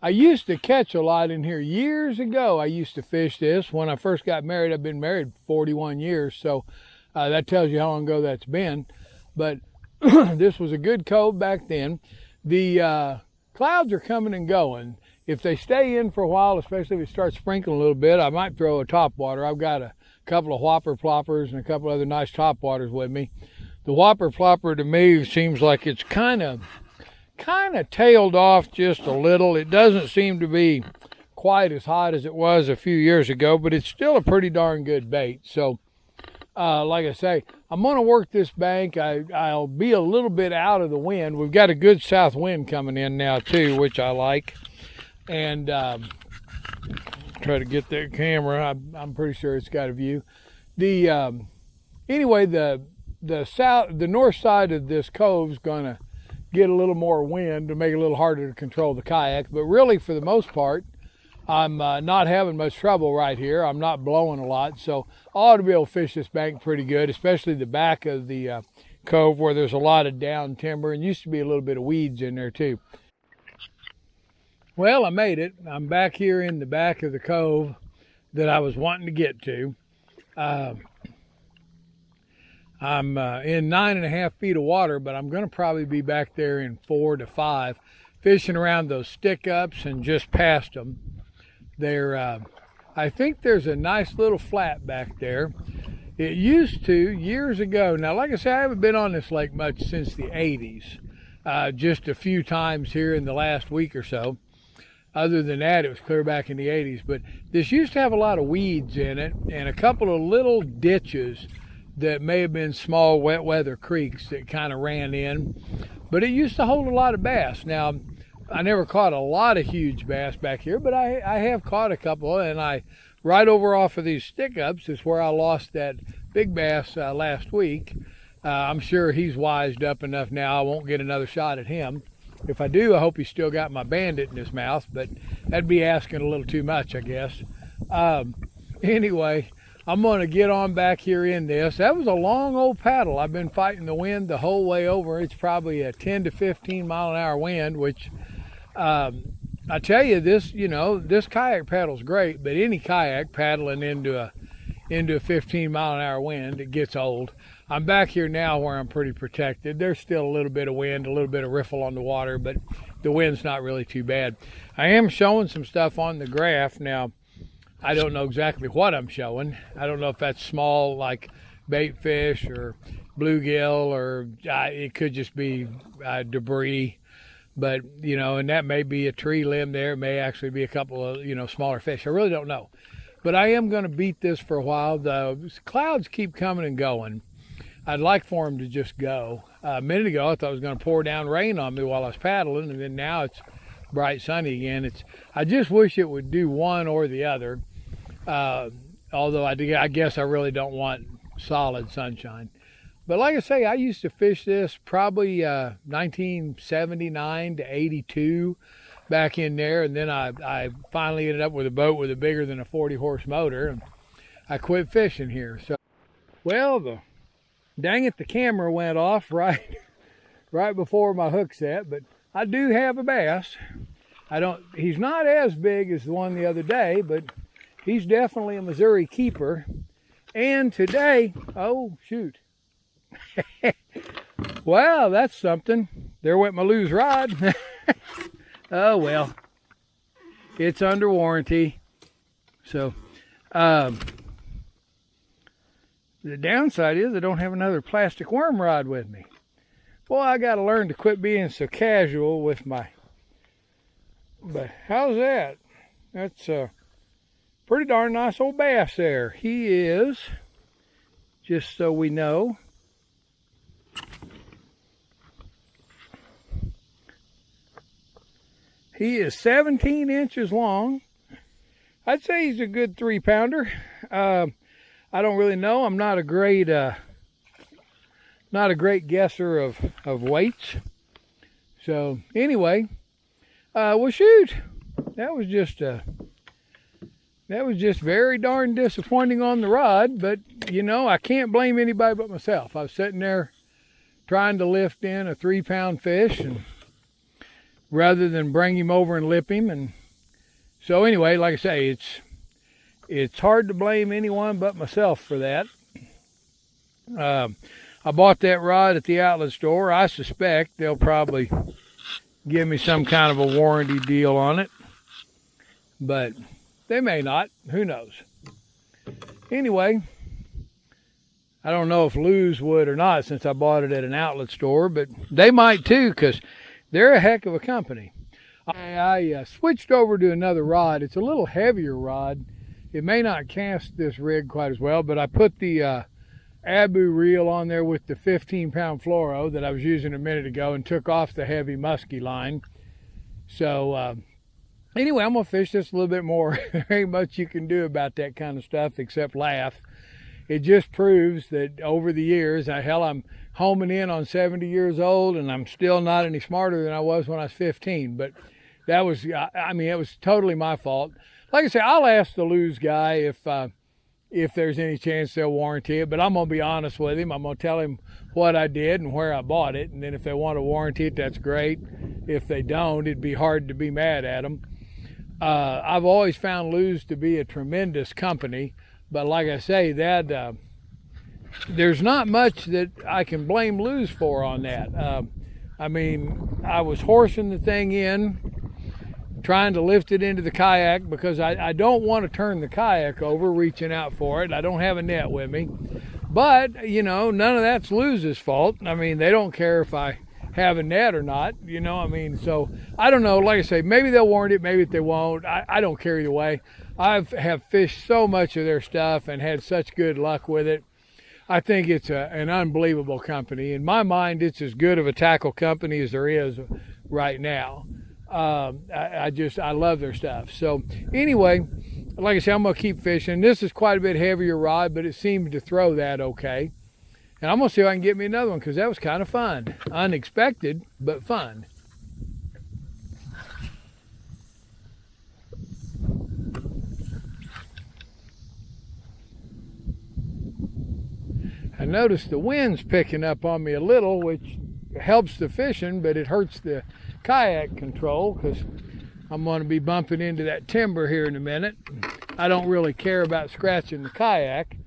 I used to catch a lot in here years ago. I used to fish this when I first got married. I've been married 41 years, so that tells you how long ago that's been. But this was a good cove back then. The clouds are coming and going. If they stay in for a while, especially if it starts sprinkling a little bit, I might throw a topwater. I've got a couple of whopper ploppers and a couple other nice topwaters with me. The whopper plopper to me seems like it's kind of tailed off just a little. It doesn't seem to be quite as hot as it was a few years ago, but it's still a pretty darn good bait. So like I say, I'm going to work this bank. I'll be a little bit out of the wind. We've got a good south wind coming in now too, which I like. And try to get that camera. I'm pretty sure it's got a view. Anyway, the north side of this cove's gonna get a little more wind to make it a little harder to control the kayak. But really, for the most part, I'm not having much trouble right here. I'm not blowing a lot, so I ought to be able to fish this bank pretty good, especially the back of the cove where there's a lot of down timber and used to be a little bit of weeds in there too. Well, I made it. I'm back here in the back of the cove that I was wanting to get to. I'm in 9.5 feet of water, but I'm going to probably be back there in 4 to 5, fishing around those stick-ups and just past them. I think there's a nice little flat back there. It used to, years ago. Now, like I said, I haven't been on this lake much since the 80s. Just a few times here in the last week or so. Other than that, it was clear back in the 80s. But this used to have a lot of weeds in it and a couple of little ditches that may have been small wet weather creeks that kind of ran in. But it used to hold a lot of bass. Now, I never caught a lot of huge bass back here, but I have caught a couple. And right over off of these stick-ups is where I lost that big bass last week. I'm sure he's wised up enough now I won't get another shot at him. If I do, I hope he's still got my bandit in his mouth, but that'd be asking a little too much, I guess. Anyway, I'm going to get on back here in this. That was a long old paddle. I've been fighting the wind the whole way over. It's probably a 10 to 15 mile an hour wind, which I tell you, this kayak paddle's great, but any kayak paddling into a 15 mile an hour wind, it gets old. I'm back here now where I'm pretty protected. There's still a little bit of wind, a little bit of riffle on the water, but the wind's not really too bad. I am showing some stuff on the graph. Now, I don't know exactly what I'm showing. I don't know if that's small, like bait fish or bluegill, or it could just be debris. But, and that may be a tree limb there. It may actually be a couple of, smaller fish. I really don't know. But I am going to beat this for a while. The clouds keep coming and going. I'd like for them to just go. A minute ago, I thought it was going to pour down rain on me while I was paddling, and then now it's bright sunny again. I just wish it would do one or the other. Although I guess I really don't want solid sunshine. But like I say, I used to fish this probably 1979 to 82 back in there, and then I finally ended up with a boat with a bigger than a 40-horse motor, and I quit fishing here. So, well, dang it, the camera went off right before my hook set, but I do have a bass. He's not as big as the one the other day, but he's definitely a Missouri keeper. And today, oh shoot. Well, that's something. There went my loose rod. Oh well. It's under warranty. So, the downside is I don't have another plastic worm rod with me. Boy, I got to learn to quit being so casual with my... But how's that? That's a pretty darn nice old bass there. He is, just so we know, he is 17 inches long. I'd say he's a good 3-pounder. I don't really know. I'm not a great guesser of weights. So anyway, well shoot, that was just very darn disappointing on the rod. But I can't blame anybody but myself. I was sitting there trying to lift in a 3-pound fish, and rather than bring him over and lip him. And so anyway, like I say, it's hard to blame anyone but myself for that. I bought that rod at the outlet store. I suspect they'll probably give me some kind of a warranty deal on it, but they may not. Who knows? Anyway, I don't know if Lou's would or not since I bought it at an outlet store, but they might too because they're a heck of a company. I switched over to another rod. It's a little heavier rod. It may not cast this rig quite as well, but I put the Abu reel on there with the 15-pound fluoro that I was using a minute ago and took off the heavy musky line. So anyway, I'm going to fish this a little bit more. There ain't much you can do about that kind of stuff except laugh. It just proves that over the years, I'm homing in on 70 years old and I'm still not any smarter than I was when I was 15. But that was, it was totally my fault. Like I say, I'll ask the Lou's guy if there's any chance they'll warranty it, but I'm going to be honest with him. I'm going to tell him what I did and where I bought it, and then if they want to warranty it, that's great. If they don't, it'd be hard to be mad at them. I've always found Lou's to be a tremendous company, but like I say, that there's not much that I can blame Lou's for on that. I was horsing the thing in, trying to lift it into the kayak because I don't want to turn the kayak over reaching out for it. I don't have a net with me. But, none of that's Lou's fault. They don't care if I have a net or not, so I don't know. Like I say, maybe they'll warranty it, maybe they won't. I don't care either way. I have fished so much of their stuff and had such good luck with it. I think it's an unbelievable company. In my mind, it's as good of a tackle company as there is right now. I love their stuff. So anyway, like I said, I'm going to keep fishing. This is quite a bit heavier rod, but it seemed to throw that okay. And I'm going to see if I can get me another one because that was kind of fun. Unexpected, but fun. I noticed the wind's picking up on me a little, which helps the fishing, but it hurts the kayak control because I'm going to be bumping into that timber here in a minute. I don't really care about scratching the kayak,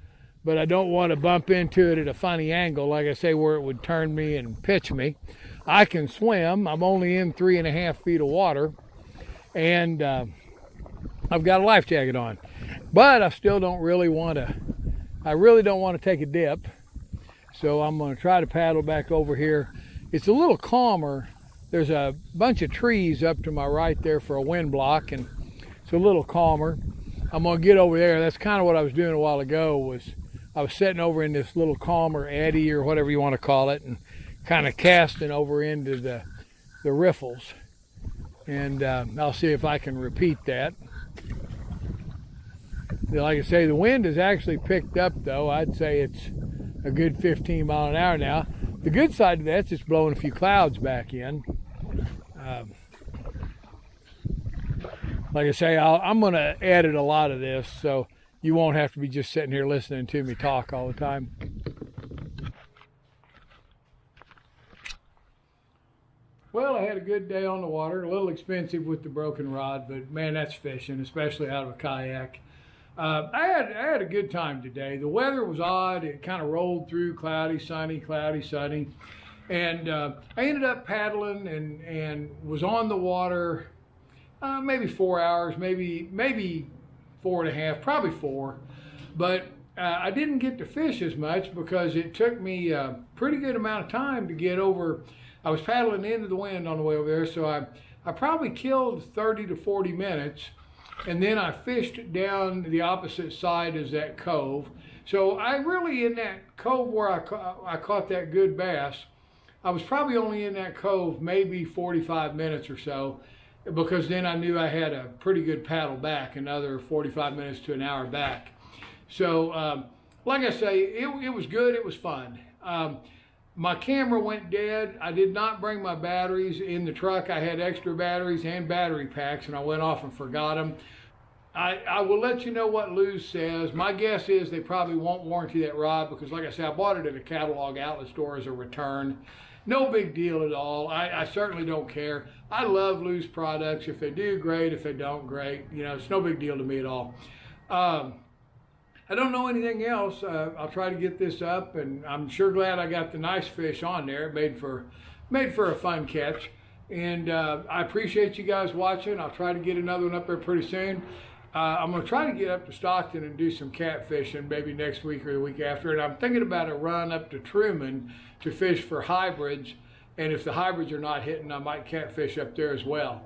but I don't want to bump into it at a funny angle, like I say, where it would turn me and pitch me. I can swim. I'm only in 3.5 feet of water, and I've got a life jacket on. But I still don't really want to, take a dip. So I'm going to try to paddle back over here. It's a little calmer. There's a bunch of trees up to my right there for a wind block, and it's a little calmer. I'm going to get over there. That's kind of what I was doing a while ago. I was sitting over in this little calmer eddy or whatever you want to call it, and kind of casting over into the riffles. And I'll see if I can repeat that. Like I say, the wind has actually picked up, though. I'd say it's a good 15 mile an hour now. The good side of that's it's blowing a few clouds back in. Like I say, I'm going to edit a lot of this, so you won't have to be just sitting here listening to me talk all the time. Well, I had a good day on the water. A little expensive with the broken rod, but man, that's fishing, especially out of a kayak. I had a good time today. The weather was odd. It kind of rolled through cloudy, sunny. And I ended up paddling and was on the water maybe 4 hours, maybe 4.5, probably 4. But I didn't get to fish as much because it took me a pretty good amount of time to get over. I was paddling into the wind on the way over there, so I probably killed 30 to 40 minutes. And then I fished down the opposite side as that cove. So I really, in that cove where I caught that good bass, I was probably only in that cove maybe 45 minutes or so, because then I knew I had a pretty good paddle back, another 45 minutes to an hour back. So like I say, it was good, it was fun. My camera went dead. I did not bring my batteries in the truck. I had extra batteries and battery packs, and I went off and forgot them. I will let you know what Lou's says. My guess is they probably won't warranty that rod because, like I said, I bought it at a catalog outlet store as a return. no big deal at all. I certainly don't care. I love Lou's products. If they do, great. If they don't, great. You know, it's no big deal to me at all. I don't know anything else. I'll try to get this up, and I'm sure glad I got the nice fish on there. It made for a fun catch. And I appreciate you guys watching. I'll try to get another one up there pretty soon. I'm going to try to get up to Stockton and do some catfishing maybe next week or the week after. And I'm thinking about a run up to Truman to fish for hybrids. And if the hybrids are not hitting, I might catfish up there as well.